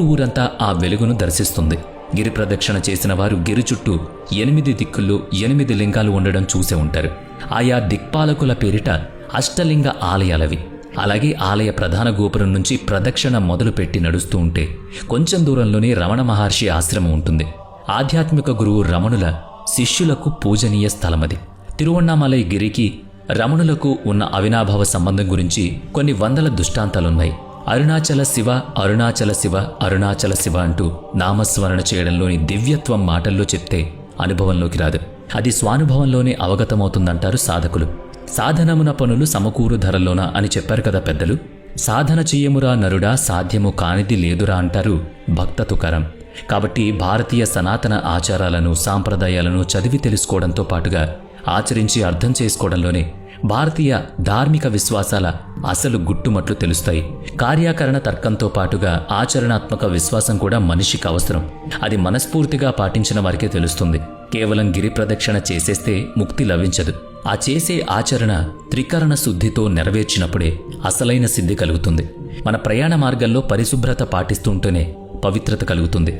ఊరంతా ఆ వెలుగును దర్శిస్తుంది. గిరి ప్రదక్షిణ చేసిన వారు గిరి చుట్టూ 8 దిక్కుల్లో 8 లింగాలు ఉండడం చూసే ఉంటారు. ఆయా దిక్పాలకుల పేరిట అష్టలింగ ఆలయాలవి. అలాగే ఆలయ ప్రధాన గోపురం నుంచి ప్రదక్షిణ మొదలుపెట్టి నడుస్తూ ఉంటే కొంచెం దూరంలోనే రమణ మహర్షి ఆశ్రమం ఉంటుంది. ఆధ్యాత్మిక గురువు రమణుల శిష్యులకు పూజనీయ స్థలమది. తిరువణ్ణామలై గిరికి రమణులకు ఉన్న అవినాభావ సంబంధం గురించి కొన్ని వందల దృష్టాంతాలున్నాయి. అరుణాచల శివ, అరుణాచల శివ, అరుణాచల శివ అంటూ నామస్మరణ చేయడంలోని దివ్యత్వం మాటల్లో చెప్తే అనుభవంలోకి రాదు. అది స్వానుభవంలోనే అవగతమవుతుందంటారు సాధకులు. సాధనమున పనులు సమకూరు ధరలోన అని చెప్పారు కదా పెద్దలు. సాధన చెయ్యమురా నరుడా, సాధ్యము కానిది లేదురా అంటారు భక్త తుకారం. కాబట్టి భారతీయ సనాతన ఆచారాలను, సాంప్రదాయాలను చదివి తెలుసుకోవడంతో పాటుగా ఆచరించి అర్థం చేసుకోవడంలోనే భారతీయ ధార్మిక విశ్వాసాల అసలు గుట్టుమట్లు తెలుస్తాయి. కార్యాకరణ తర్కంతో పాటుగా ఆచరణాత్మక విశ్వాసం కూడా మనిషికి అవసరం. అది మనస్ఫూర్తిగా పాటించిన వారికే తెలుస్తుంది. కేవలం గిరి ప్రదక్షిణ చేసేస్తే ముక్తి లభించదు. ఆ చేసే ఆచరణ త్రికరణ శుద్ధితో నెరవేర్చినప్పుడే అసలైన సిద్ధి కలుగుతుంది. మన ప్రయాణ మార్గంలో పరిశుభ్రత పాటిస్తుంటేనే పవిత్రత కలుగుతుంది.